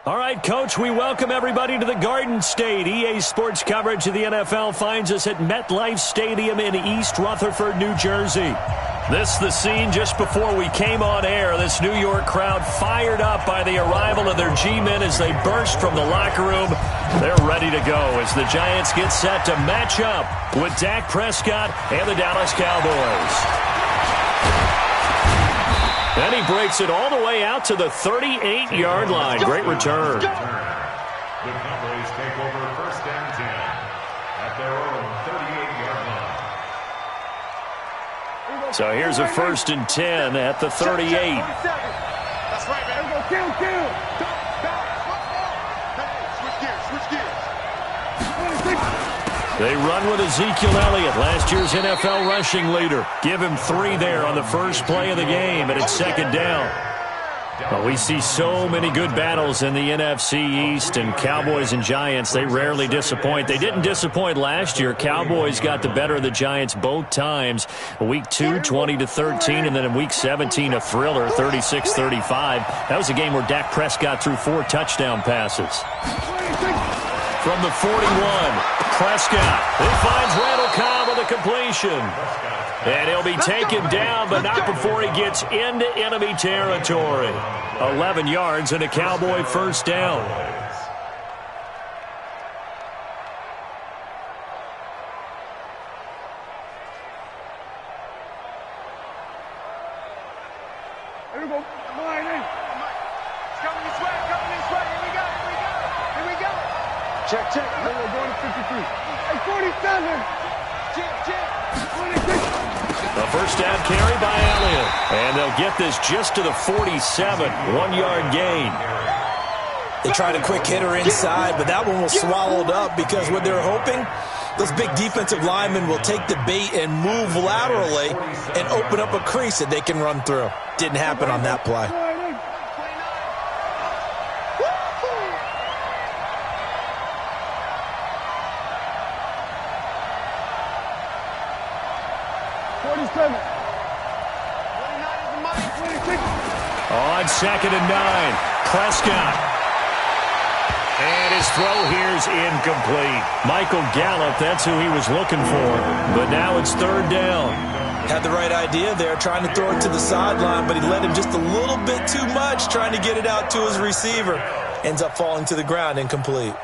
All right, Coach, we welcome everybody to the Garden State. EA Sports coverage of the NFL finds us at MetLife Stadium in East Rutherford, New Jersey. This is the scene just before we came on air. This New York crowd fired up by the arrival of their G-men as they burst from the locker room. They're ready to go as the Giants get set to match up with Dak Prescott and the Dallas Cowboys. And he breaks it all the way out to the 38-yard line. Great return. The Cowboys take over first and 10 at their own 38-yard line. So here's a first and 10 at the 38. That's right, man. Kill. Switch gears. They run with Ezekiel Elliott, last year's NFL rushing leader. Give him 3 there on the first play of the game, and it's second down. Well, we see so many good battles in the NFC East, and Cowboys and Giants, they rarely disappoint. They didn't disappoint last year. Cowboys got the better of the Giants both times. Week 2, 20-13, and then in Week 17, a thriller, 36-35. That was a game where Dak Prescott threw 4 touchdown passes. From the 41, Prescott. He finds Randall Cobb with a completion. And he'll be taken down, but not before he gets into enemy territory. 11 yards and a Cowboy first down. Here we go. Line in. It's coming this way. Here we go. Check. We're going to 53. Hey, 47. Check. 26. A first down carry by Elliott. And they'll get this just to the 47. 1-yard gain. They tried a quick hitter inside, but that one was swallowed up because what they're hoping, those big defensive linemen will take the bait and move laterally and open up a crease that they can run through. Didn't happen on that play. On second and 9, Prescott. And his throw here's incomplete. Michael Gallup, that's who he was looking for. But now it's third down. Had the right idea there, trying to throw it to the sideline, but he let him just a little bit too much, trying to get it out to his receiver. Ends up falling to the ground, incomplete.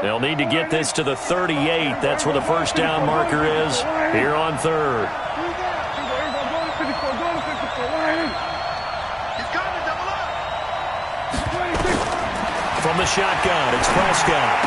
They'll need to get this to the 38. That's where the first down marker is here on third. From the shotgun, it's Prescott.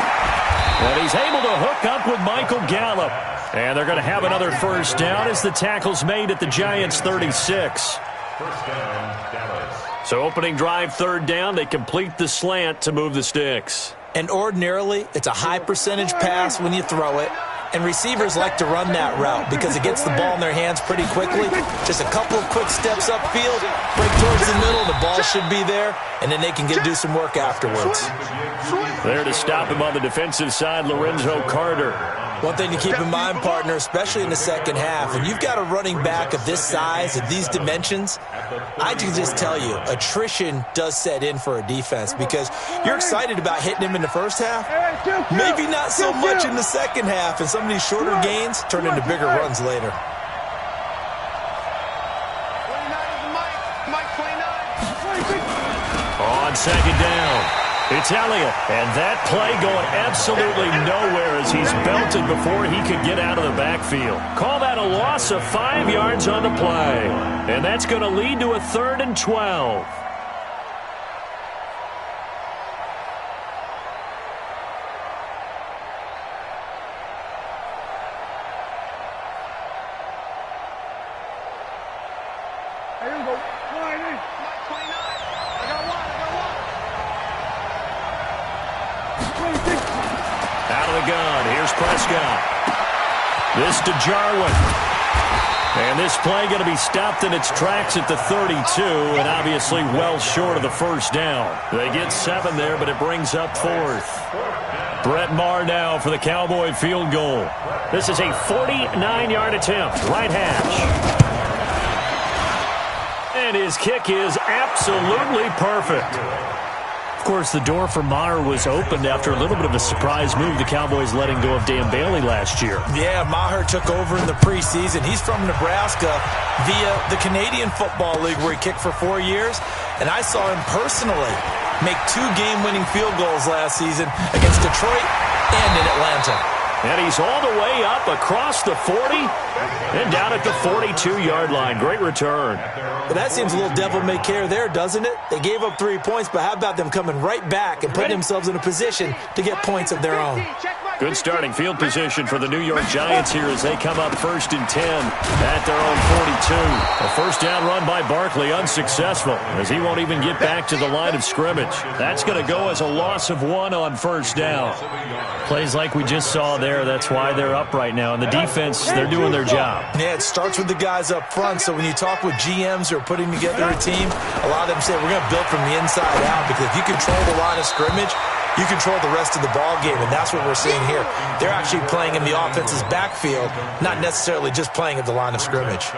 And he's able to hook up with Michael Gallup. And they're going to have another first down as the tackle's made at the Giants' 36. First down, Dallas. So opening drive, third down, they complete the slant to move the sticks. And ordinarily, it's a high percentage pass when you throw it. And receivers like to run that route because it gets the ball in their hands pretty quickly. Just a couple of quick steps upfield, break towards the middle, the ball should be there, and then they can do some work afterwards. There to stop him on the defensive side, Lorenzo Carter. One thing to keep in mind, partner, especially in the second half, when you've got a running back of this size, of these dimensions, I can just tell you, attrition does set in for a defense because you're excited about hitting him in the first half, maybe not so much in the second half, and some of these shorter gains turn into bigger runs later. On second down, it's Elliott, and that play going absolutely nowhere as he's belted before he could get out of the backfield. Call that a loss of 5 yards on the play, and that's going to lead to a 3rd and 12. Here we go. Line in. 29. I got one. Out of the gun, here's Prescott. This to Jarwin. And this play going to be stopped in its tracks at the 32, and obviously well short of the first down. They get 7 there, but it brings up 4th. Brett Maher now for the Cowboy field goal. This is a 49-yard attempt, right hash. And his kick is absolutely perfect. Of course, the door for Maher was opened after a little bit of a surprise move. The Cowboys letting go of Dan Bailey last year. Yeah, Maher took over in the preseason. He's from Nebraska via the Canadian Football League where he kicked for 4 years. And I saw him personally make 2 game-winning field goals last season against Detroit and in Atlanta. And he's all the way up across the 40 and down at the 42-yard line. Great return. But that seems a little devil-may-care there, doesn't it? They gave up 3 points, but how about them coming right back and putting themselves in a position to get points of their own? Good starting field position for the New York Giants here as they come up 1st and 10 at their own 42. A first down run by Barkley unsuccessful as he won't even get back to the line of scrimmage. That's going to go as a loss of 1 on first down. Plays like we just saw there, that's why they're up right now. And the defense, they're doing their job. Yeah, it starts with the guys up front. So when you talk with GMs who are putting together a team, a lot of them say we're going to build from the inside out because if you control the line of scrimmage, you control the rest of the ball game, and that's what we're seeing here. They're actually playing in the offense's backfield, not necessarily just playing at the line of scrimmage.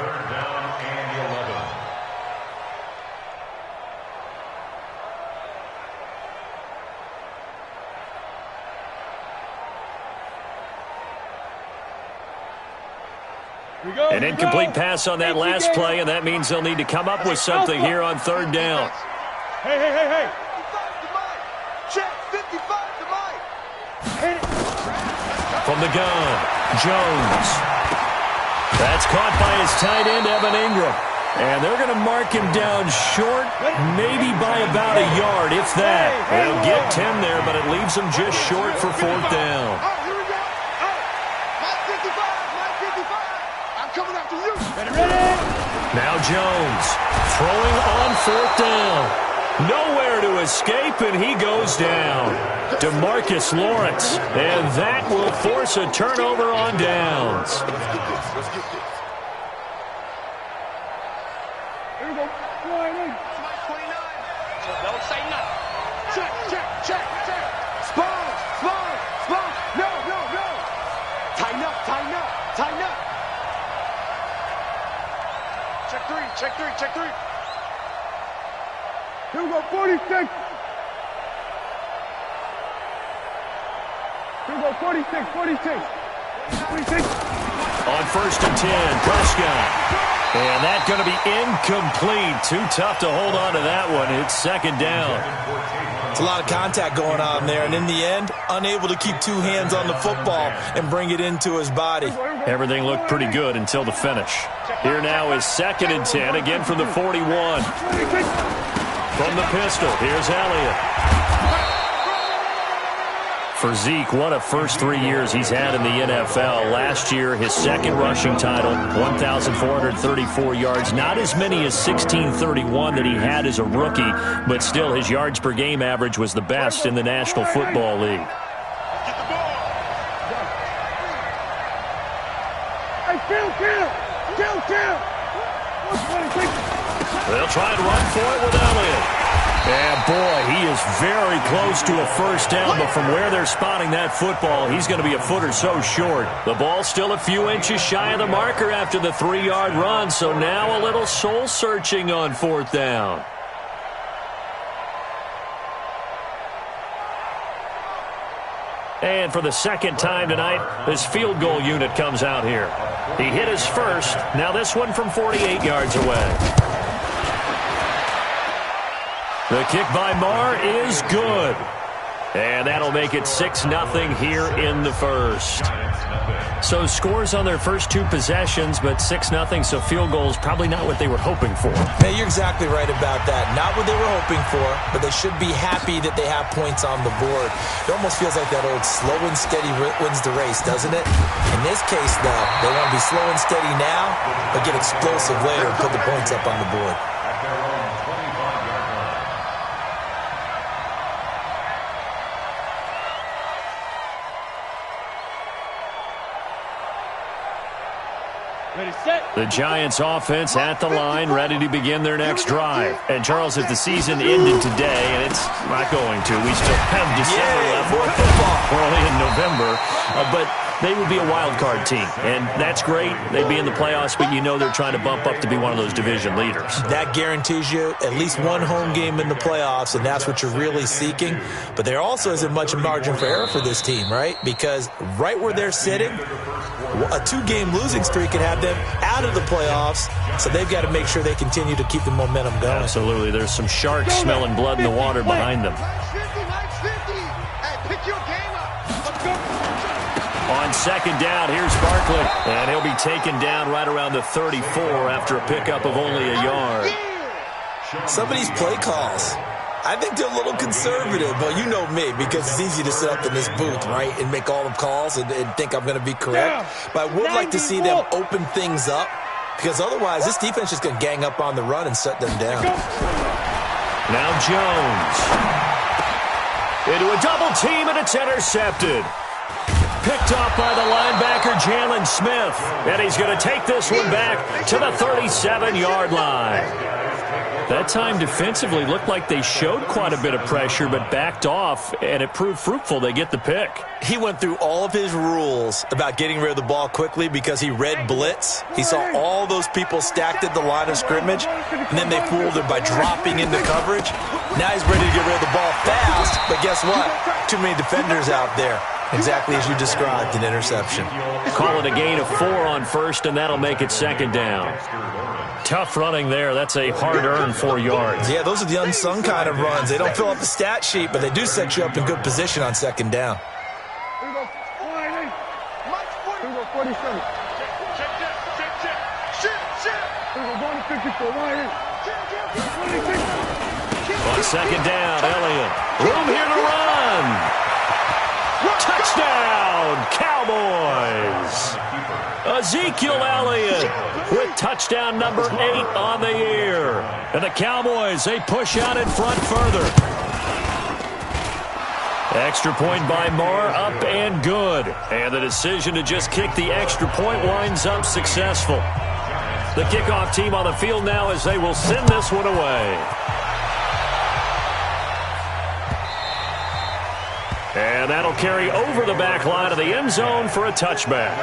An incomplete pass on that last play, and that means they'll need to come up with something here on 3rd down. Hey. Check, 55 to Mike. From the gun, Jones. That's caught by his tight end, Evan Ingram. And they're going to mark him down short, maybe by about a yard, if that. They'll get 10 there, but it leaves them just short for 4th down. Here we go. Mike 55. I'm coming after you. Ready? Now Jones throwing on 4th down. Nowhere to escape, and he goes down. DeMarcus Lawrence, and that will force a turnover on downs. Let's get this. Here we go. Mike 29. Don't say nothing. Check. Spawn. No. Tighten up. Check three. Here we go, 46. Here we go, 46. 46. On 1st and 10, Prescott. And that's going to be incomplete. Too tough to hold on to that one. It's 2nd down. It's a lot of contact going on there, and in the end, unable to keep 2 hands on the football and bring it into his body. Everything looked pretty good until the finish. Here now is 2nd and 10, again from the 41. From the pistol, here's Elliott. For Zeke, what a first 3 years he's had in the NFL. Last year, his 2nd rushing title, 1,434 yards. Not as many as 1,631 that he had as a rookie, but still his yards per game average was the best in the National Football League. Kill. They'll try and run for it with Elliott. And boy, he is very close to a first down, but from where they're spotting that football, he's going to be a foot or so short. The ball's still a few inches shy of the marker after the 3-yard run, so now a little soul-searching on 4th down. And for the 2nd time tonight, this field goal unit comes out here. He hit his first. Now this one from 48 yards away. The kick by Maher is good. And that'll make it 6-0 here in the first. So scores on their first 2 possessions, but 6-0, so field goals probably not what they were hoping for. Hey, you're exactly right about that. Not what they were hoping for, but they should be happy that they have points on the board. It almost feels like that old slow and steady wins the race, doesn't it? In this case, though, they want to be slow and steady now, but get explosive later and put the points up on the board. The Giants offense at the line, ready to begin their next drive. And Charles, if the season ended today, and it's not going to, we still have December left. More football. We're only in November. But they would be a wild card team. And that's great. They'd be in the playoffs, but you know they're trying to bump up to be one of those division leaders. That guarantees you at least one home game in the playoffs, and that's what you're really seeking. But there also isn't much margin for error for this team, right? Because right where they're sitting, a 2-game losing streak could have them out of the playoffs, so they've got to make sure they continue to keep the momentum going. Absolutely. There's some sharks smelling blood in the water behind them. On second down, here's Barkley. And he'll be taken down right around the 34 after a pickup of only a yard. Some of these play calls, I think they're a little conservative, but you know me, because it's easy to sit up in this booth, right, and make all the calls and think I'm going to be correct. But I would like to see them open things up, because otherwise this defense is going to gang up on the run and shut them down. Now Jones. Into a double team, and it's intercepted. Picked off by the linebacker, Jalen Smith. And he's going to take this one back to the 37-yard line. That time defensively looked like they showed quite a bit of pressure, but backed off, and it proved fruitful. They get the pick. He went through all of his rules about getting rid of the ball quickly because he read blitz. He saw all those people stacked at the line of scrimmage, and then they fooled him by dropping into coverage. Now he's ready to get rid of the ball fast, but guess what? Too many defenders out there. Exactly as you described, an interception. Call it a gain of 4 on first, and that'll make it second down. Tough running there. That's a hard-earned 4 yards. Yeah, those are the unsung kind of runs. They don't fill up the stat sheet, but they do set you up in good position on second down. Here we go. 47. Here we go. Going to 54. On second down, Elliott. Room here to run. Touchdown, Cowboys! Ezekiel Elliott with touchdown number 8 on the year. And the Cowboys, they push out in front further. Extra point by Moore, up and good. And the decision to just kick the extra point winds up successful. The kickoff team on the field now as they will send this one away. And that'll carry over the back line of the end zone for a touchback.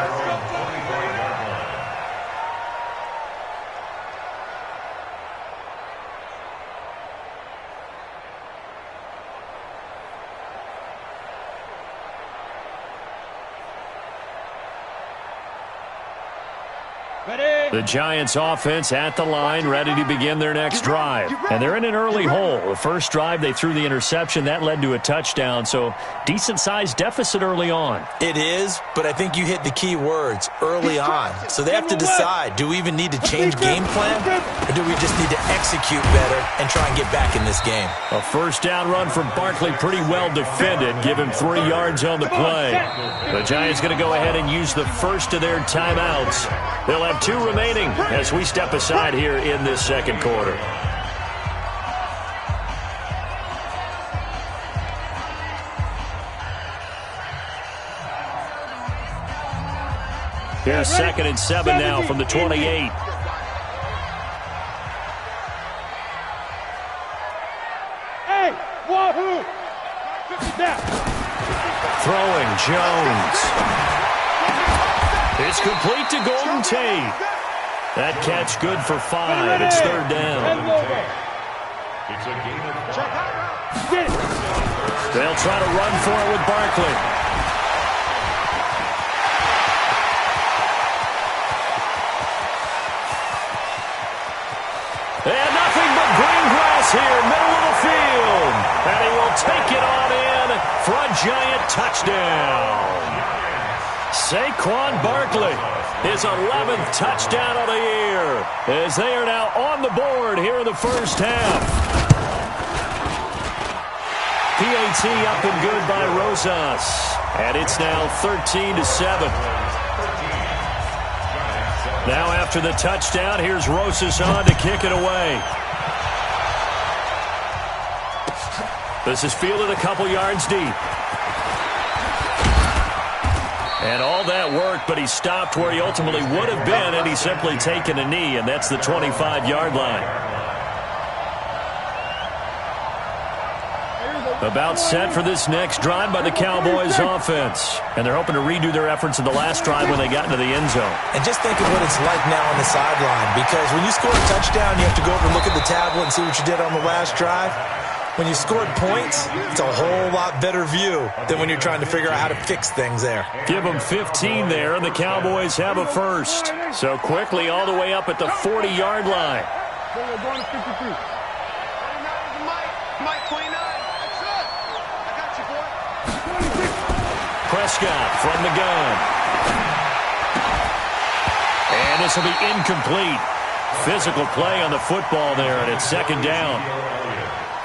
The Giants offense at the line, ready to begin their next drive. And they're in an early hole. The first drive, they threw the interception. That led to a touchdown, so decent-sized deficit early on. It is, but I think you hit the key words, early on. So they have to decide, do we even need to change game plan, or do we just need to execute better and try and get back in this game? A first down run from Barkley, pretty well defended. Give him 3 yards on the play. The Giants going to go ahead and use the first of their timeouts. They'll have 2 remaining as we step aside here in this second quarter. Here's 2nd and 7 now from the 28. Hey, wahoo! Throwing Jones. It's complete to Golden Tate. That catch good for 5. It's 3rd down. They'll try to run for it with Barkley. And nothing but green grass here, middle of the field. And he will take it on in for a giant touchdown. Saquon Barkley, his 11th touchdown of the year, as they are now on the board here in the first half. PAT up and good by Rosas, and it's now 13-7. Now after the touchdown, here's Rosas on to kick it away. This is fielded a couple yards deep. And all that worked, but he stopped where he ultimately would have been, and he's simply taken a knee, and that's the 25-yard line. About set for this next drive by the Cowboys offense. And they're hoping to redo their efforts in the last drive when they got into the end zone. And just think of what it's like now on the sideline, because when you score a touchdown, you have to go over and look at the tablet and see what you did on the last drive. When you scored points, it's a whole lot better view than when you're trying to figure out how to fix things there. Give them 15 there, and the Cowboys have a first. So quickly all the way up at the 40-yard line. We're going to 53. Mike, 29. That's it. I got you, boy. 26. Prescott from the gun. And this will be incomplete. Physical play on the football there, and it's second down.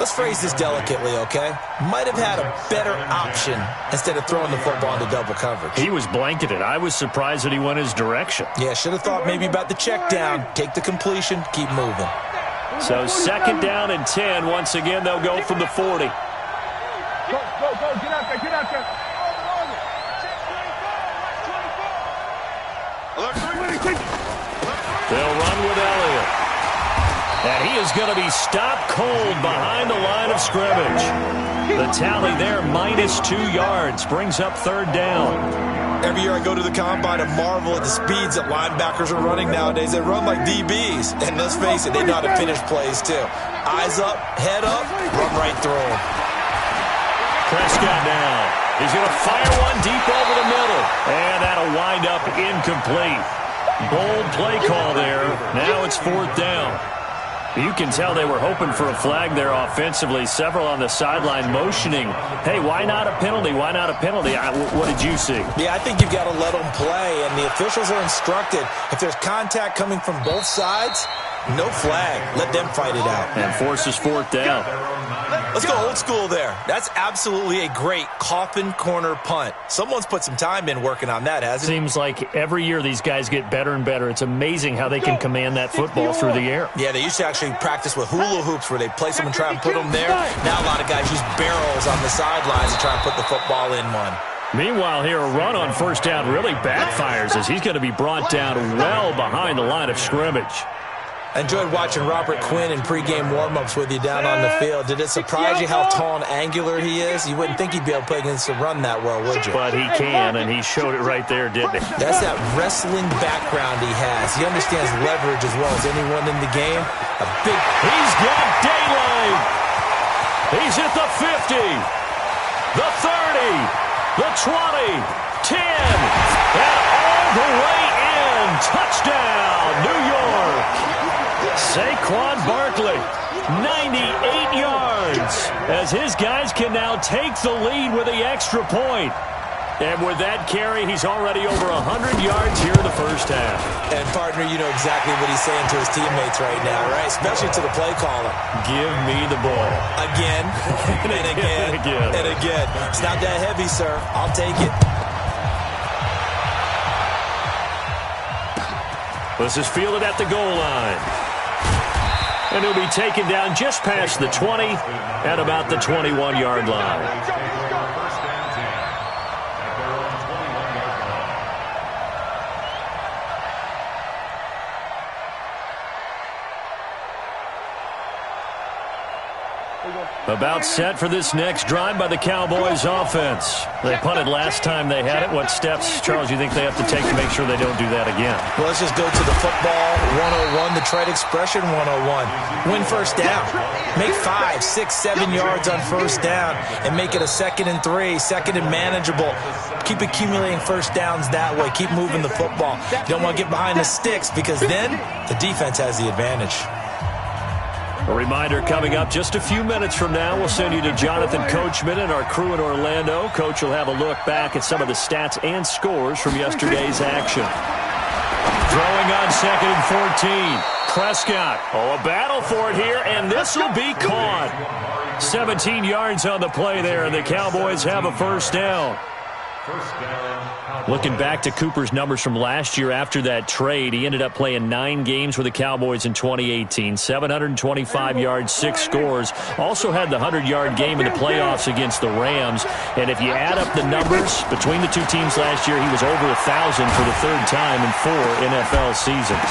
Let's phrase this delicately, okay? Might have had a better option instead of throwing the football into double coverage. He was blanketed. I was surprised that he went his direction. Yeah, should have thought maybe about the check down. Take the completion, keep moving. So second down and 10. Once again, they'll go from the 40. Go, get out there, get out there. They'll run with Elliott. And he is going to be stopped cold behind the line of scrimmage. The tally there, -2 yards, brings up third down. Every year I go to the combine and marvel at the speeds that linebackers are running nowadays. They run like DBs. And let's face it, they know how to finish plays too. Eyes up, head up, run right through them. Prescott now. He's going to fire one deep over the middle. And that'll wind up incomplete. Bold play call there. Now it's fourth down. You can tell they were hoping for a flag there offensively. Several on the sideline motioning, hey, why not a penalty? Why not a penalty? What did you see? Yeah, I think you've got to let them play, and the officials are instructed. If there's contact coming from both sides, no flag. Let them fight it out. And forces fourth down. Let's go old school there. That's absolutely a great coffin corner punt. Someone's put some time in working on that, hasn't it? Seems like every year these guys get better and better. It's amazing how they can command that football through the air. Yeah, they used to actually practice with hula hoops where they place them and try and put them there. Now a lot of guys use barrels on the sidelines to try and put the football in one. Meanwhile, here a run on first down really backfires as he's going to be brought down well behind the line of scrimmage. I enjoyed watching Robert Quinn in pregame warm-ups with you down on the field. Did it surprise you how tall and angular he is? You wouldn't think he'd be able to play against the run that well, would you? But he can, and he showed it right there, didn't he? That's that wrestling background he has. He understands leverage as well as anyone in the game. He's got daylight. He's at the 50, the 30, the 20, 10, and all the way in. Touchdown, New York. Saquon Barkley, 98 yards, as his guys can now take the lead with the extra point. And with that carry, he's already over 100 yards here in the first half. And, partner, you know exactly what he's saying to his teammates right now, right? Especially to the play caller. Give me the ball. Again, and again, and again. It's not that heavy, sir. I'll take it. This is fielded at the goal line. And he'll be taken down just past the 20 at about the 21-yard line. About set for this next drive by the Cowboys offense. They punted last time they had it. What steps, Charles, you think they have to take to make sure they don't do that again? Well, let's just go to the football 101, the trade expression 101. Win first down. Make 5, 6, 7 yards on first down and make it a 2nd and 3, 2nd and manageable. Keep accumulating first downs that way. Keep moving the football. You don't want to get behind the sticks because then the defense has the advantage. A reminder coming up just a few minutes from now, we'll send you to Jonathan Coachman and our crew in Orlando. Coach will have a look back at some of the stats and scores from yesterday's action. Throwing on 2nd and 14. Prescott. Oh, a battle for it here, and this will be caught. 17 yards on the play there, and the Cowboys have a first down. Looking back to Cooper's numbers from last year after that trade, he ended up playing 9 games with the Cowboys in 2018. 725 yards, 6 scores. Also had the 100-yard game in the playoffs against the Rams. And if you add up the numbers between the two teams last year, he was over 1,000 for the 3rd time in 4 NFL seasons.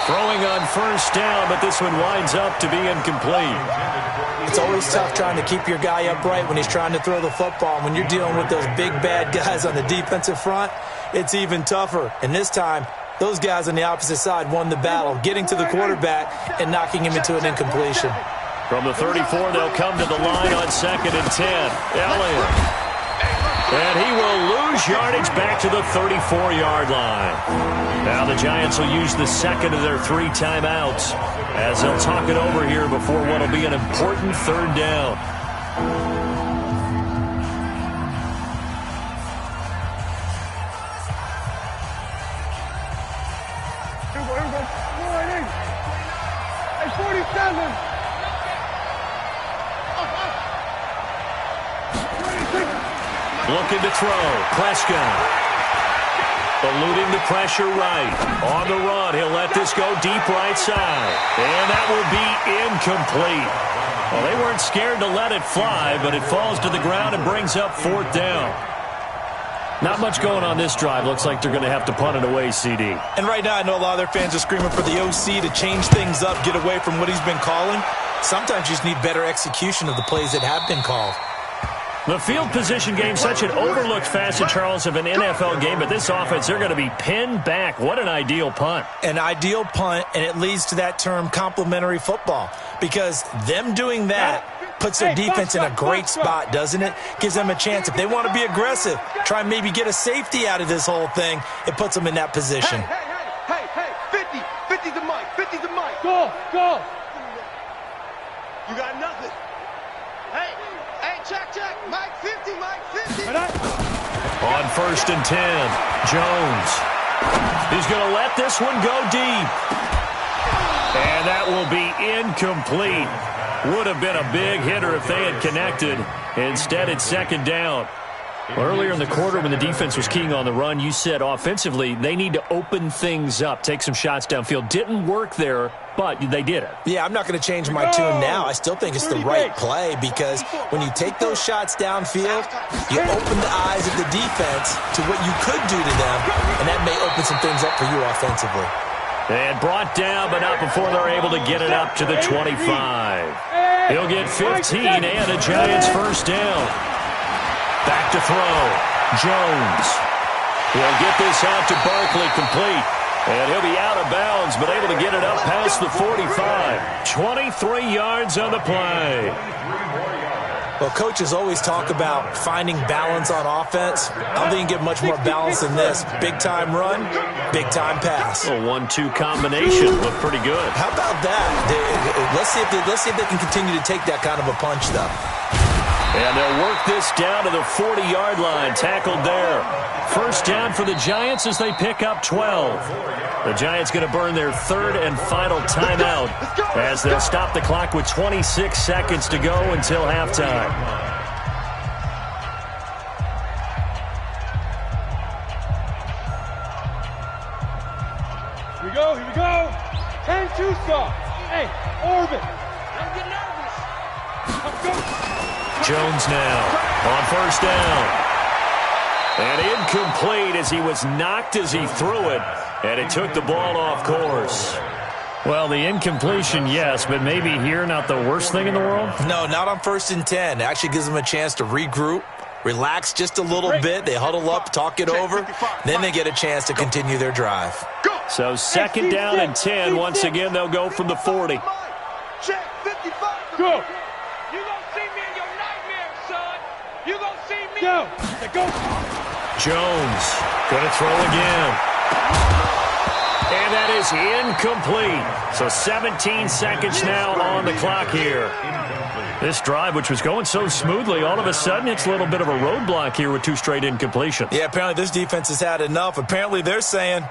Throwing on first down, but this one winds up to be incomplete. It's always tough trying to keep your guy upright when he's trying to throw the football. And when you're dealing with those big, bad guys on the defensive front, it's even tougher. And this time, those guys on the opposite side won the battle, getting to the quarterback and knocking him into an incompletion. From the 34, they'll come to the line on 2nd and 10. Elliott. And he will lose yardage back to the 34-yard line. Now the Giants will use the second of their 3 timeouts as they'll talk it over here before what will be an important 3rd down. Hey, 47. Looking to throw. Prescott. Eluding the pressure right. On the run. He'll let this go deep right side. And that will be incomplete. Well, they weren't scared to let it fly, but it falls to the ground and brings up 4th down. Not much going on this drive. Looks like they're going to have to punt it away, CD. And right now, I know a lot of their fans are screaming for the OC to change things up, get away from what he's been calling. Sometimes you just need better execution of the plays that have been called. The field position game, such an overlooked facet, Charles, of an NFL game, but this offense, they're going to be pinned back. What an ideal punt. An ideal punt, and it leads to that term complementary football, because them doing that puts their defense in a great spot, doesn't it? Gives them a chance. If they want to be aggressive, try and maybe get a safety out of this whole thing, it puts them in that position. Hey, 50. 50's the mic. 50's the mic. Go. You got nothing. Hey, check. Mike 50, Mike 50. On 1st and 10, Jones. He's going to let this one go deep. And that will be incomplete. Would have been a big hitter if they had connected. Instead, it's 2nd down. Earlier in the quarter when the defense was keying on the run, you said offensively they need to open things up, take some shots downfield. Didn't work there, but they did it. Yeah, I'm not going to change my tune now. I still think it's the right play because when you take those shots downfield, you open the eyes of the defense to what you could do to them, and that may open some things up for you offensively. And brought down, but not before they're able to get it up to the 25. He'll get 15 and a Giants first down. Back to throw. Jones. He'll get this out to Barkley complete. And he'll be out of bounds, but able to get it up past the 45. 23 yards on the play. Well, coaches always talk about finding balance on offense. I don't think you can get much more balance than this. Big-time run, big-time pass. A 1-2 combination looked pretty good. How about that? Let's see if they can continue to take that kind of a punch, though. And they'll work this down to the 40-yard line. Tackled there. First down for the Giants as they pick up 12. The Giants going to burn their 3rd and final timeout as they'll stop the clock with 26 seconds to go until halftime. Here we go. 10-2 stop. Hey, Orbit. Don't get nervous. Let's go. Jones now on first down. And incomplete as he was knocked as he threw it. And it took the ball off course. Well, the incompletion, yes, but maybe here not the worst thing in the world? No, not on 1st and 10. It actually gives them a chance to regroup, relax just a little bit. They huddle up, talk it over. Then they get a chance to continue their drive. So 2nd down and 10. Once again, they'll go from the 40. Check 55. Go. You gonna see me in your nightmares, son. You gonna see me. Go. Jones going to throw again. And that is incomplete. So 17 seconds now on the clock here. This drive, which was going so smoothly, all of a sudden it's a little bit of a roadblock here with 2 straight incompletions. Yeah, apparently this defense has had enough. Apparently they're saying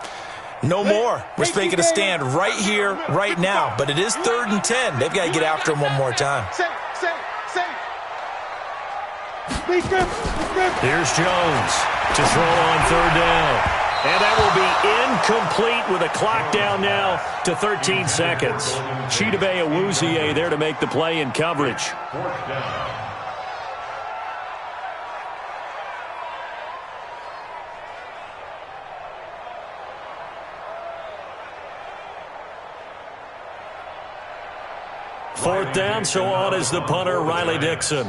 no more. We're making a stand right here, right now. But it is 3rd and 10. They've got to get after him one more time. Safe. Here's Jones to throw on 3rd down. And that will be incomplete with a clock down now to 13 seconds. Chidobe Awuzie there to make the play in coverage. 4th down, so on is the punter, Riley Dixon.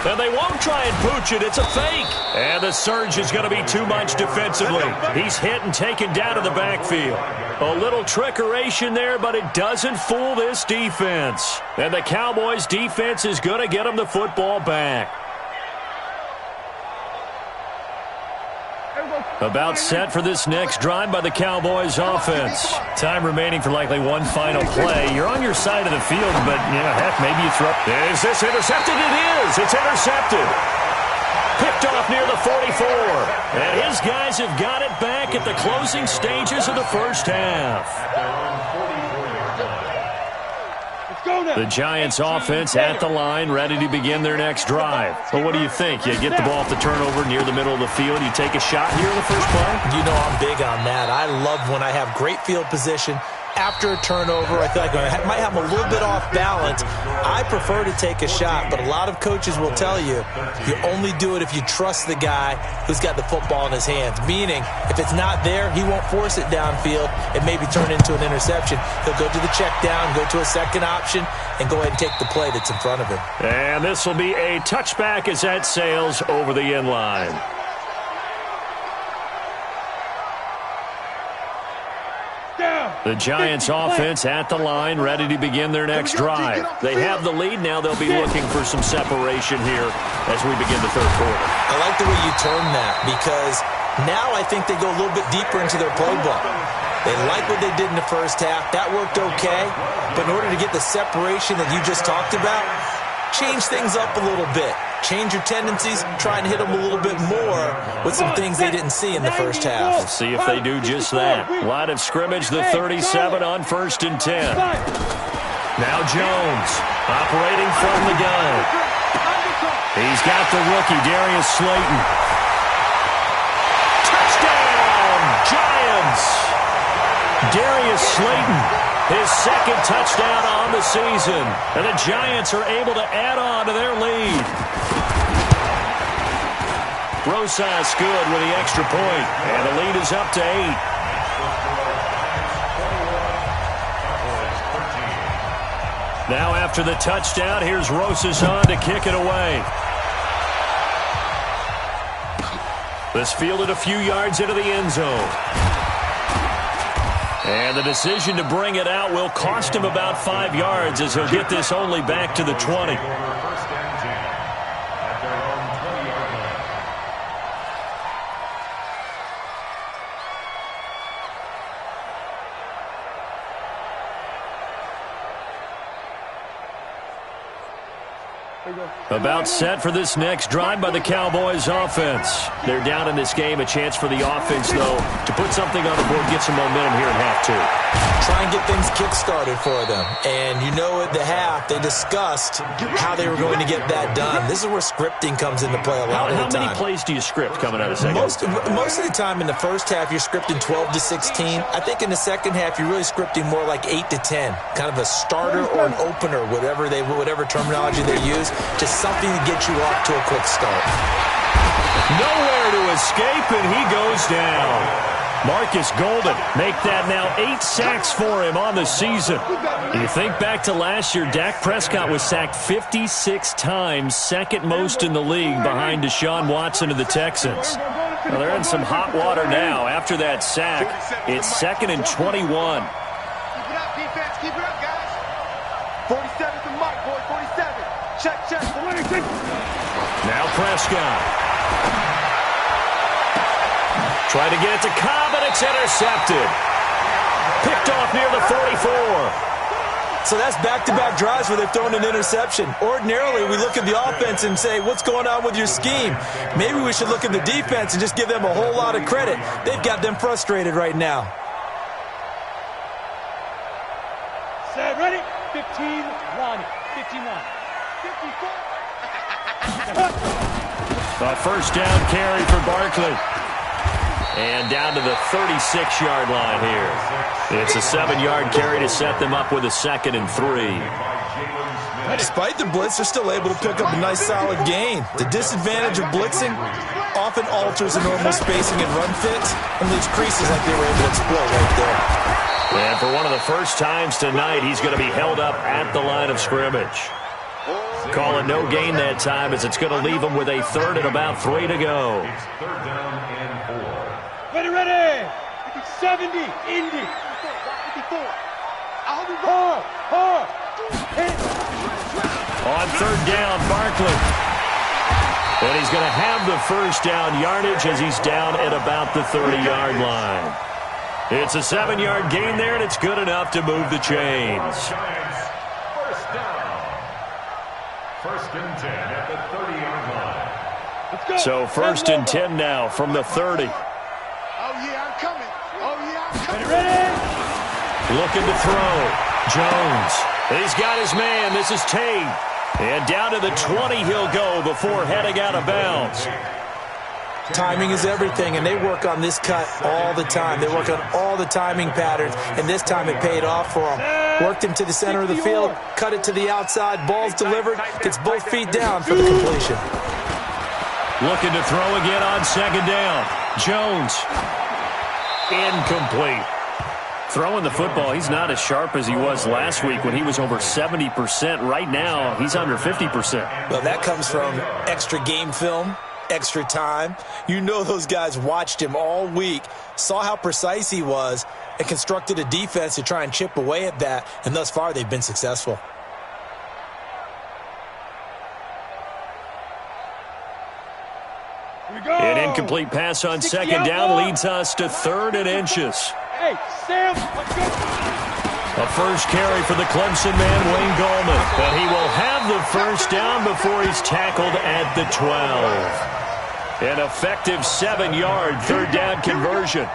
And they won't try and pooch it. It's a fake. And the surge is going to be too much defensively. He's hit and taken down to the backfield. A little trickeration there, but it doesn't fool this defense. And the Cowboys' defense is going to get them the football back. About set for this next drive by the Cowboys offense. Time remaining for likely one final play. You're on your side of the field, but, heck, maybe you throw. Is this intercepted? It is. It's intercepted. Picked off near the 44. And his guys have got it back at the closing stages of the first half. The Giants offense at the line, ready to begin their next drive. Well, what do you think? You get the ball off the turnover near the middle of the field. You take a shot here in the first play? You know I'm big on that. I love when I have great field position. After a turnover, I feel like I might have a little bit off balance. I prefer to take a shot, but a lot of coaches will tell you only do it if you trust the guy who's got the football in his hands. Meaning, if it's not there, he won't force it downfield and maybe turn into an interception. He'll go to the check down, go to a second option, and go ahead and take the play that's in front of him. And this will be a touchback as that sails over the end line. The Giants offense at the line, ready to begin their next drive. They have the lead. Now they'll be looking for some separation here as we begin the third quarter. I like the way you term that because now I think they go a little bit deeper into their playbook. They like what they did in the first half. That worked okay. But in order to get the separation that you just talked about, change things up a little bit. Change your tendencies, try and hit them a little bit more with some things they didn't see in the first half. Let's see if they do just that. Line of scrimmage, the 37 on 1st and 10. Now Jones operating from the gun. He's got the rookie, Darius Slayton. Touchdown, Giants! Darius Slayton, his second touchdown on the season. And the Giants are able to add on to their lead. Rosas good with the extra point, and the lead is up to 8. Now after the touchdown, here's Rosas on to kick it away. This fielded a few yards into the end zone. And the decision to bring it out will cost him about 5 yards as he'll get this only back to the 20. About set for this next drive by the Cowboys offense. They're down in this game. A chance for the offense, though, to put something on the board, get some momentum here in half 2. Try and get things kick-started for them. And you know at the half, they discussed how they were going to get that done. This is where scripting comes into play a lot of the time. How many plays do you script coming out of second? Most of the time in the first half, you're scripting 12 to 16. I think in the second half, you're really scripting more like 8 to 10. Kind of a starter or an opener, whatever terminology they use, just something to get you off to a quick start. Nowhere to escape, and he goes down. Marcus Golden make that now 8 sacks for him on the season. You think back to last year, Dak Prescott was sacked 56 times, second most in the league behind Deshaun Watson of the Texans. Well, they're in some hot water now. After that sack, it's 2nd and 21. Keep it up, defense. Keep it up, guys. 47 to Mike, boy. 47. Check. Now Prescott. Try to get it to Cobb, and it's intercepted. Picked off near the 44. So that's back-to-back drives where they've thrown an interception. Ordinarily, we look at the offense and say, what's going on with your scheme? Maybe we should look at the defense and just give them a whole lot of credit. They've got them frustrated right now. Set, ready? 15, Lonnie. 59. 54. A first down carry for Barkley. And down to the 36-yard line here. It's a 7-yard carry to set them up with a 2nd and 3. Despite the blitz, they're still able to pick up a nice solid gain. The disadvantage of blitzing often alters the normal spacing and run fits and leaves creases like they were able to exploit right there. And for one of the first times tonight, he's going to be held up at the line of scrimmage. Call it no gain that time, as it's going to leave him with a third and about 3 to go. It's third down and 4. Ready. 70. Indy. 54. Hard. On third down, Barkley. And he's going to have the first down yardage as he's down at about the 30-yard line. It's a 7-yard gain there, and it's good enough to move the chains. Giants, first down. First and 10 at the 30-yard line. Let's go. So first and 10 now from the 30. Oh, yeah, I'm coming. Ready. Looking to throw. Jones. He's got his man. This is Tate. And down to the 20 he'll go before heading out of bounds. Timing is everything, and they work on this cut all the time. They work on all the timing patterns, and this time it paid off for them. Worked him to the center of the field, cut it to the outside, ball's delivered, gets both feet down for the completion. Looking to throw again on second down. Jones. Incomplete. Throwing the football, he's not as sharp as he was last week when he was over 70%. Right now, he's under 50%. Well, that comes from extra game film, extra time. You know those guys watched him all week, saw how precise he was, and constructed a defense to try and chip away at that, and thus far they've been successful. An incomplete pass on second down leads us to third and inches. Hey, Sam, let's go. A first carry for the Clemson man, Wayne Gallman. But he will have the first down before he's tackled at the 12. An effective 7-yard third down conversion.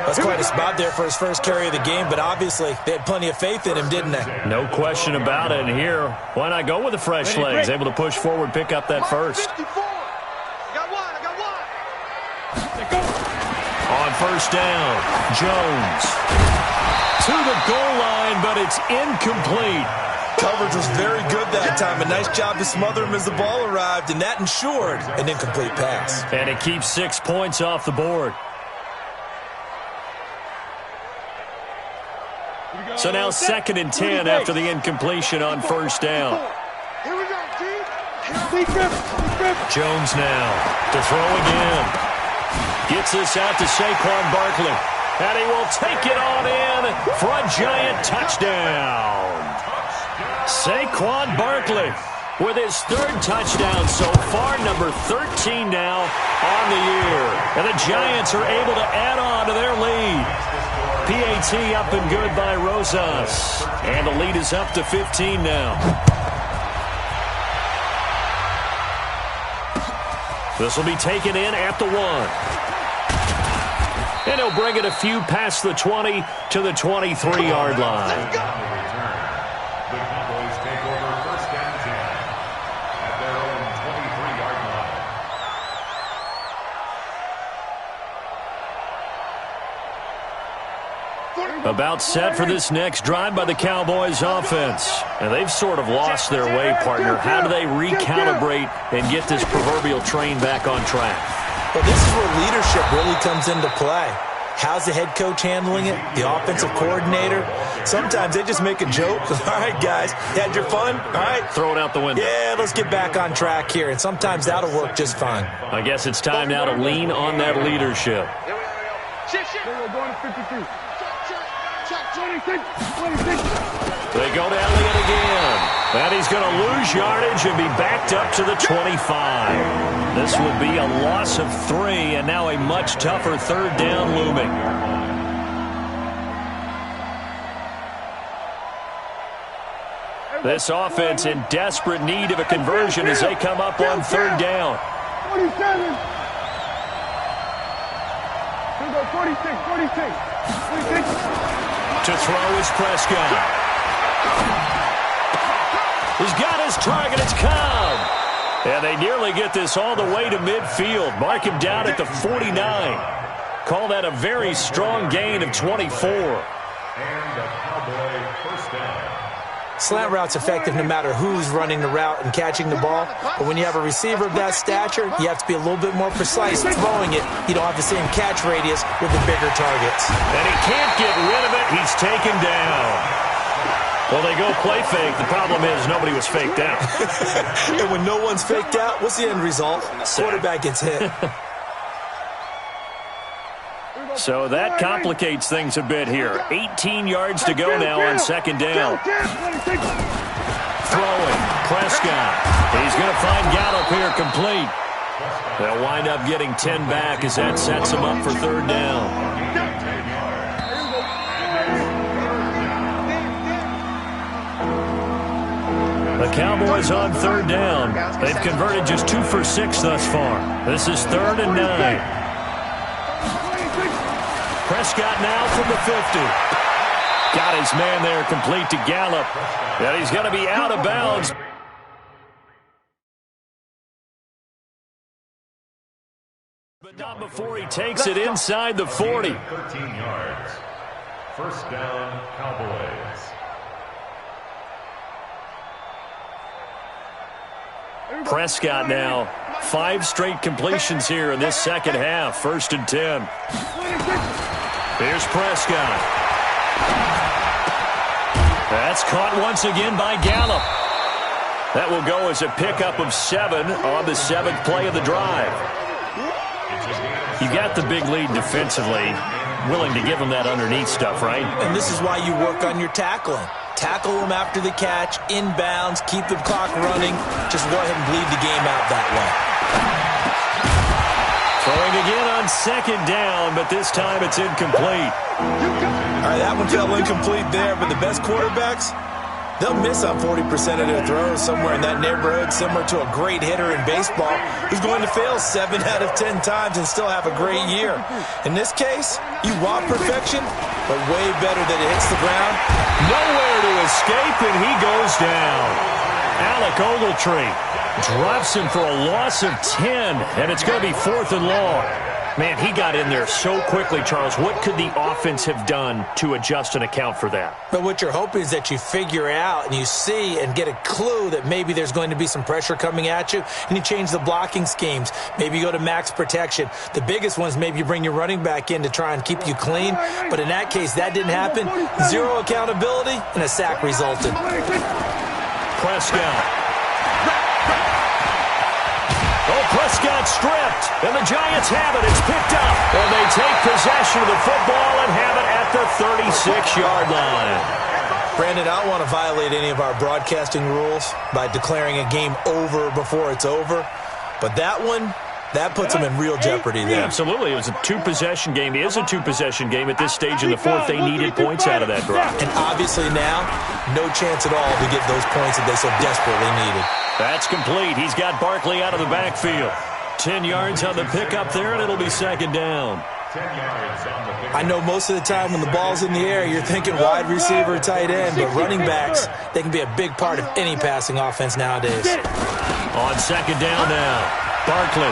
That's quite a spot there for his first carry of the game, but obviously they had plenty of faith in him, didn't they? No question about it. And here, why not go with the fresh legs? Able to push forward, pick up that first. I got one. On first down, Jones. To the goal line, but it's incomplete. Coverage was very good that time. A nice job to smother him as the ball arrived, and that ensured an incomplete pass. And it keeps 6 points off the board. So now second and 10 after the incompletion on first down. Here we go, team. Jones now to throw again. Gets this out to Saquon Barkley. And he will take it on in for a giant touchdown. Saquon Barkley with his third touchdown so far, number 13 now on the year. And the Giants are able to add on to their lead. PAT up and good by Rosas. And the lead is up to 15 now. This will be taken in at the 1. And he'll bring it a few past the 20 to the 23-yard line. The Cowboys take over first and 10 at their own 23-yard line. About set for this next drive by the Cowboys offense. And they've sort of lost their way, partner. How do they recalibrate and get this proverbial train back on track? Well, this is where leadership really comes into play. How's the head coach handling it? The offensive coordinator? Sometimes they just make a joke. All right, guys, you had your fun? All right. Throw it out the window. Yeah, let's get back on track here. And sometimes that'll work just fine. I guess it's time now to lean on that leadership. We're going to 53. 26. They go to Elliott again. And he's going to lose yardage and be backed up to the 25. This will be a loss of 3, and now a much tougher third down looming. This offense in desperate need of a conversion as they come up on third down. 47. Here we go, 46. To throw is Prescott. He's got his target. It's Cobb. And they nearly get this all the way to midfield. Mark him down at the 49. Call that a very strong gain of 24. And the Cowboy first down. Slant route's effective no matter who's running the route and catching the ball. But when you have a receiver of that stature, you have to be a little bit more precise throwing it. You don't have the same catch radius with the bigger targets. And he can't get rid of it. He's taken down. Well, they go play fake. The problem is nobody was faked out. And when no one's faked out, what's the end result? Quarterback gets hit. So that complicates things a bit here. 18 yards to go now on second down. Throwing. Prescott. He's going to find Gallup here complete. They'll wind up getting 10 back as that sets him up for third down. The Cowboys on third down. They've converted just 2 for 6 thus far. This is 3rd and 9. Prescott now from the 50. Got his man there complete to Gallup. And he's going to be out of bounds. But not before he takes it inside the 40. 13 yards. First down, Cowboys. Prescott now. 5 straight completions here in this second half. 1st and 10. Here's Prescott. That's caught once again by Gallup. That will go as a pickup of 7 on the 7th play of the drive. You got the big lead defensively. Willing to give them that underneath stuff, right? And this is why you work on your tackling. Tackle them after the catch, inbounds, keep the clock running. Just go ahead and bleed the game out that way. Throwing again on second down, but this time it's incomplete. All right, that one fell incomplete there, but the best quarterbacks, they'll miss on 40% of their throws, somewhere in that neighborhood, similar to a great hitter in baseball who's going to fail 7 out of 10 times and still have a great year. In this case, you want perfection, but way better that it hits the ground. Nowhere to escape, and he goes down. Alec Ogletree drops him for a loss of 10, and it's going to be 4th and long. Man, he got in there so quickly, Charles. What could the offense have done to adjust and account for that? But what you're hoping is that you figure out and you see and get a clue that maybe there's going to be some pressure coming at you, and you change the blocking schemes. Maybe you go to max protection. The biggest one is maybe you bring your running back in to try and keep you clean. But in that case, that didn't happen. 0 accountability, and a sack resulted. Prescott. Oh, Prescott stripped, and the Giants have it. It's picked up, and they take possession of the football and have it at the 36-yard line. Brandon, I don't want to violate any of our broadcasting rules by declaring a game over before it's over, but that one, that puts them in real jeopardy there. Yeah, absolutely. It was a 2-possession game. It is a 2-possession game at this stage in the 4th. They needed points out of that drive. And obviously now, no chance at all to get those points that they so desperately needed. That's complete. He's got Barkley out of the backfield. 10 yards on the pickup there, and it'll be second down. 10 yards on the pickup. I know most of the time when the ball's in the air, you're thinking wide receiver, tight end, but running backs, they can be a big part of any passing offense nowadays. On second down now, Barkley.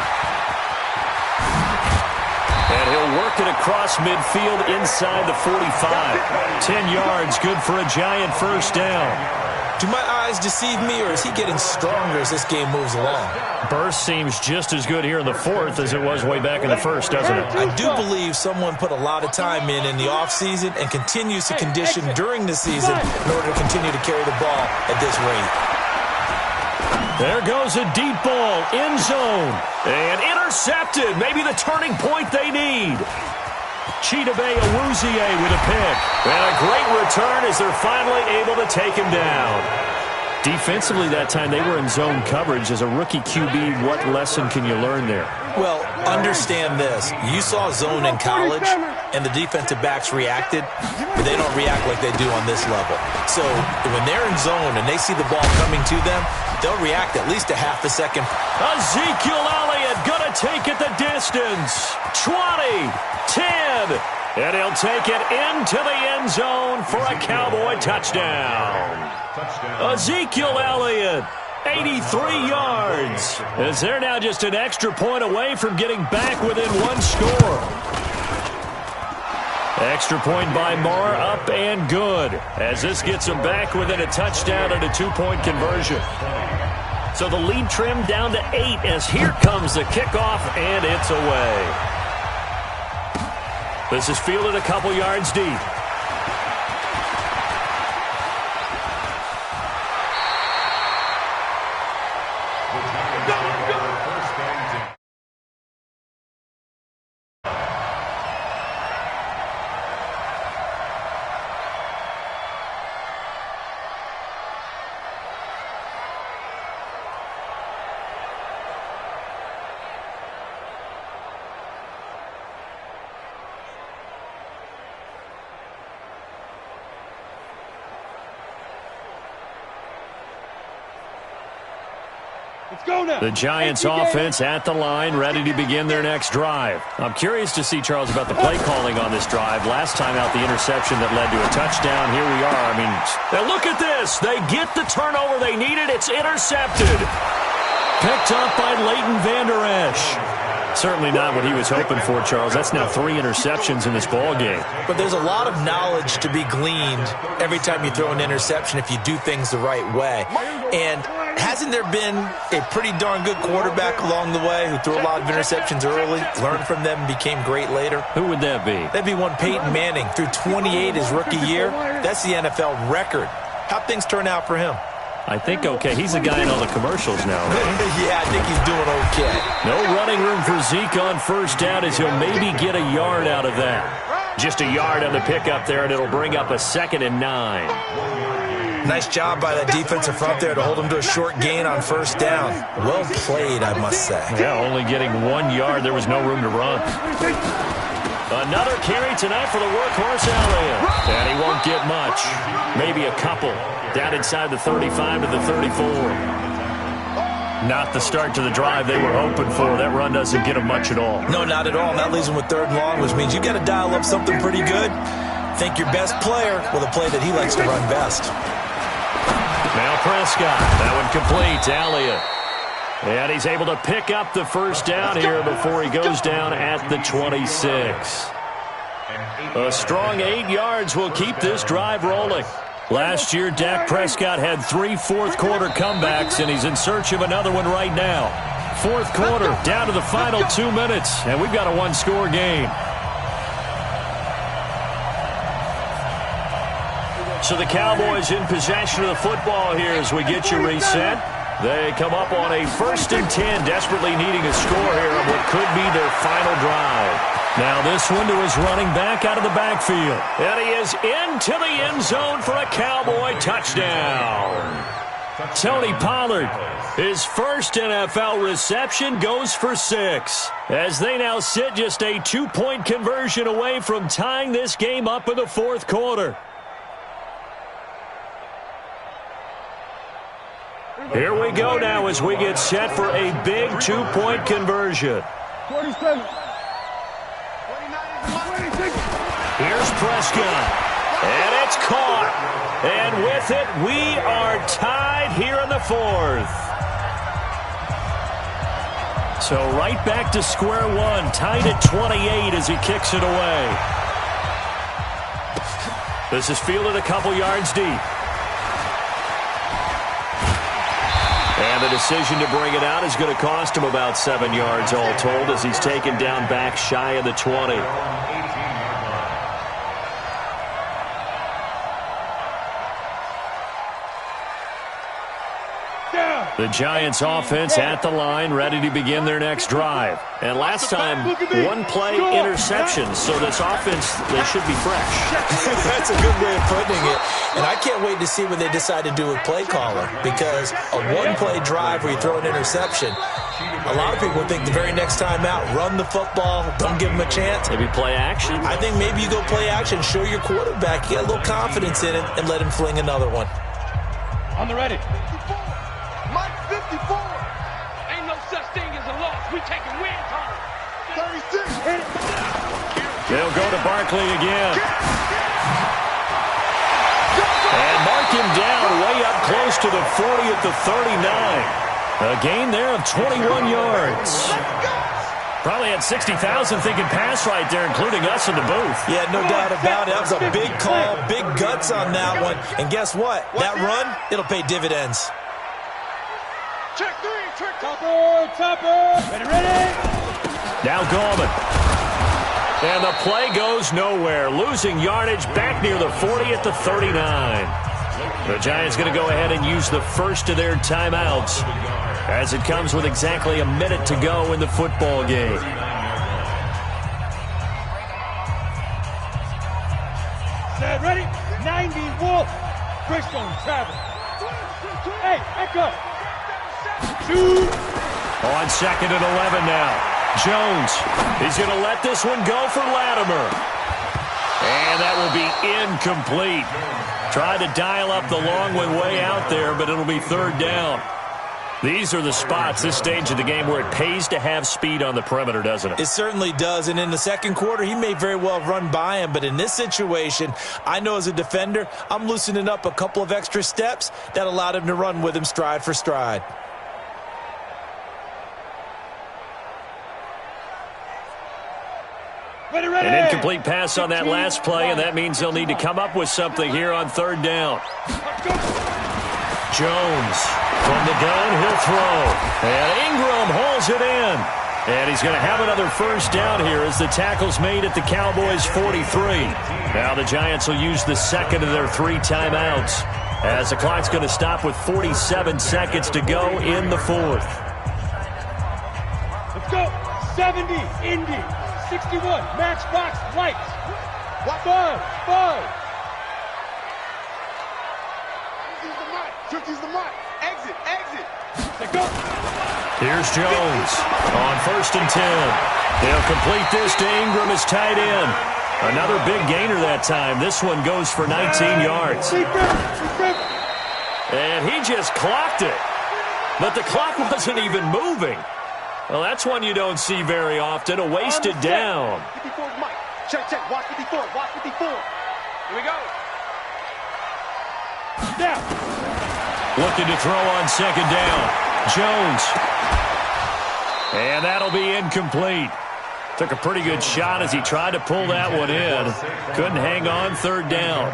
And he'll work it across midfield inside the 45. 10 yards, good for a Giant first down. Do my eyes deceive me, or is he getting stronger as this game moves along? Burst seems just as good here in the 4th as it was way back in the 1st, doesn't it? I do believe someone put a lot of time in the offseason and continues to condition during the season in order to continue to carry the ball at this rate. There goes a deep ball, end zone, and intercepted. Maybe the turning point they need. Chidobe Awuzie with a pick. And a great return as they're finally able to take him down. Defensively that time, they were in zone coverage. As a rookie QB, what lesson can you learn there? Well, understand this. You saw zone in college, and the defensive backs reacted, but they don't react like they do on this level. So when they're in zone and they see the ball coming to them, they'll react at least a half a second. Ezekiel Elliott going to take it the distance. 20, 10, and he'll take it into the end zone for a Cowboy touchdown. Ezekiel Elliott, 83 yards, as they're now just an extra point away from getting back within 1 score. Extra point by Moore, up and good, as this gets them back within a touchdown and a 2-point conversion. So the lead trimmed down to 8 as here comes the kickoff, and it's away. This is fielded a couple yards deep. The Giants offense at the line, ready to begin their next drive. I'm curious to see, Charles, about the play calling on this drive. Last time out, the interception that led to a touchdown. Here we are. I mean, now look at this. They get the turnover they needed. It's intercepted. Picked up by Leighton Vander Esch. Certainly not what he was hoping for, Charles. That's now 3 interceptions in this ball game. But there's a lot of knowledge to be gleaned every time you throw an interception if you do things the right way. And hasn't there been a pretty darn good quarterback along the way who threw a lot of interceptions early, learned from them, and became great later? Who would that be? That'd be one Peyton Manning. Threw 28 his rookie year. That's the NFL record. How'd things turn out for him? I think okay. He's a guy in all the commercials now. Yeah, I think he's doing okay. No running room for Zeke on first down as he'll maybe get a yard out of that. Just a yard on the pickup there, and it'll bring up a 2nd and 9. Nice job by that defensive front there to hold him to a short gain on first down. Well played, I must say. Yeah, only getting 1 yard. There was no room to run. Another carry tonight for the workhorse Elliott. And he won't get much. Maybe a couple. Down inside the 35 to the 34. Not the start to the drive they were hoping for. That run doesn't get them much at all. No, not at all. And that leaves them with 3rd and long, which means you got to dial up something pretty good. Think your best player with a play that he likes to run best. Now Prescott. That one complete to Elliott. And he's able to pick up the first down here before he goes down at the 26. A strong 8 yards will keep this drive rolling. Last year, Dak Prescott had 3 fourth-quarter comebacks, and he's in search of another one right now. 4th quarter, down to the final 2 minutes, and we've got a 1-score game. So the Cowboys in possession of the football here as we get you reset. They come up on a 1st and 10, desperately needing a score here on what could be their final drive. Now this one to his running back out of the backfield. And he is into the end zone for a Cowboy touchdown. Tony Pollard, his first NFL reception, goes for 6. As they now sit just a 2-point conversion away from tying this game up in the 4th quarter. Here we go now as we get set for a big 2-point conversion. 47. Here's Prescott. And it's caught. And with it, we are tied here in the 4th. So right back to square one. Tied at 28 as he kicks it away. This is fielded a couple yards deep. And the decision to bring it out is going to cost him about 7 yards all told as he's taken down back shy of the 20. The Giants offense at the line, ready to begin their next drive. And last time, 1-play interception, so this offense, they should be fresh. That's a good way of putting it. And I can't wait to see what they decide to do with play caller, because a 1-play drive where you throw an interception, a lot of people think the very next time out, run the football, don't give them a chance. Maybe play action? I think maybe you go play action, show your quarterback, you get a little confidence in it, and let him fling another one. On the ready. Mike 54. Ain't no such thing as a loss. We taking wins on 36. They'll go to Barkley again. And mark him down way up close to the 40 at the 39. A gain there of 21 yards. Probably had 60,000 thinking pass right there, including us in the booth. Yeah, no doubt about it. That was a big call, big guts on that one. And guess what? That run, it'll pay dividends. Check three, check topper. Ready. Now Gallman. And the play goes nowhere. Losing yardage back near the 40 at the 39. The Giants going to go ahead and use the first of their timeouts, as it comes with exactly a minute to go in the football game. Set, ready? 90 Wolf. Bridgestone, travel. Hey, echo. Shoot. On 2nd and 11 now. Jones. He's going to let this one go for Latimer. And that will be incomplete. Tried to dial up the long one way out there, but it'll be 3rd down. These are the spots, this stage of the game, where it pays to have speed on the perimeter, doesn't it? It certainly does, and in the second quarter, he may very well run by him, but in this situation, I know as a defender, I'm loosening up a couple of extra steps that allowed him to run with him stride for stride. An incomplete pass on that last play, and that means they'll need to come up with something here on 3rd down. Jones from the gun, he'll throw. And Ingram hauls it in. And he's going to have another first down here as the tackle's made at the Cowboys' 43. Now the Giants will use the second of their 3 timeouts, as the clock's going to stop with 47 seconds to go in the 4th. Let's go. 70, Indy. 61, Matchbox Lights. 5. Use the mic. Exit. Let's go. Here's Jones on 1st and 10. They'll complete this to Ingram as tight end. Another big gainer that time. This one goes for 19 yards. And he just clocked it. But the clock wasn't even moving. Well, that's one you don't see very often, a wasted down. 54's Mike. Check. Watch 54. Here we go. Now. Looking to throw on 2nd down. Jones. And that'll be incomplete. Took a pretty good shot as he tried to pull that one in. Couldn't hang on 3rd down.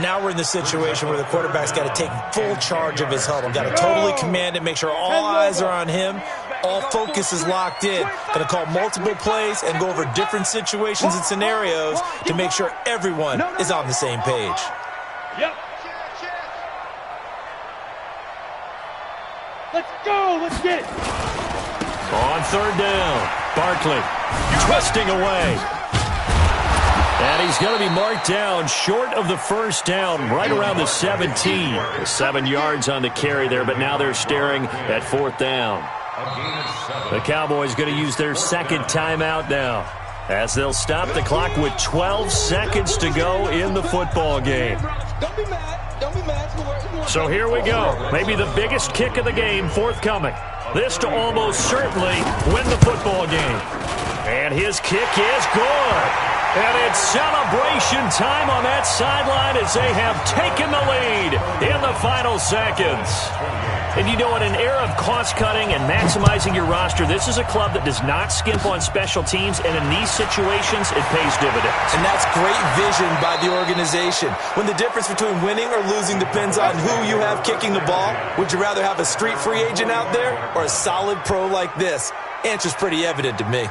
Now we're in the situation where the quarterback's got to take full charge of his huddle. Got to totally command it, make sure all eyes are on him. All focus is locked in. Going to call multiple plays and go over different situations and scenarios to make sure everyone is on the same page. Yep. Let's go. Let's get it. On 3rd down, Barkley twisting away. And he's going to be marked down short of the first down, right around the 17. 7 yards on the carry there, but now they're staring at 4th down. The Cowboys going to use their 2nd timeout now, as they'll stop the clock with 12 seconds to go in the football game. Don't be mad. So here we go. Maybe the biggest kick of the game forthcoming. This to almost certainly win the football game. And his kick is good. And it's celebration time on that sideline as they have taken the lead in the final seconds. And you know, in an era of cost-cutting and maximizing your roster, this is a club that does not skimp on special teams, and in these situations, it pays dividends. And that's great vision by the organization. When the difference between winning or losing depends on who you have kicking the ball, would you rather have a street free agent out there or a solid pro like this? Answer's pretty evident to me.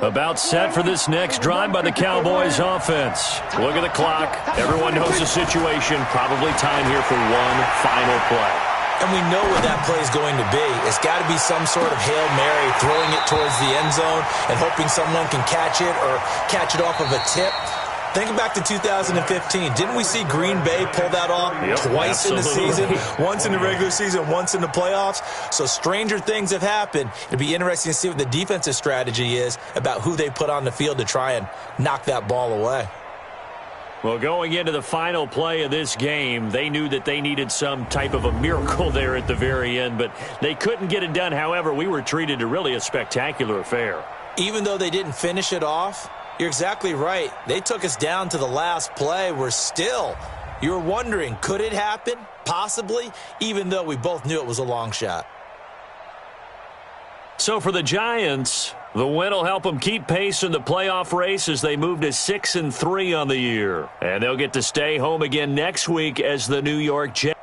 About set for this next drive by the Cowboys offense. Look at the clock. Everyone knows the situation. Probably time here for one final play. And we know what that play is going to be. It's got to be some sort of Hail Mary, throwing it towards the end zone and hoping someone can catch it or catch it off of a tip. Think back to 2015. Didn't we see Green Bay pull that off twice in the season? Once in the regular season, once in the playoffs. So stranger things have happened. It'd be interesting to see what the defensive strategy is about who they put on the field to try and knock that ball away. Well, going into the final play of this game, they knew that they needed some type of a miracle there at the very end, but they couldn't get it done. However, we were treated to really a spectacular affair. Even though they didn't finish it off, you're exactly right. They took us down to the last play. You were wondering, could it happen? Possibly, even though we both knew it was a long shot. So for the Giants, the win will help them keep pace in the playoff race as they move to 6-3 on the year. And they'll get to stay home again next week as the New York Jets.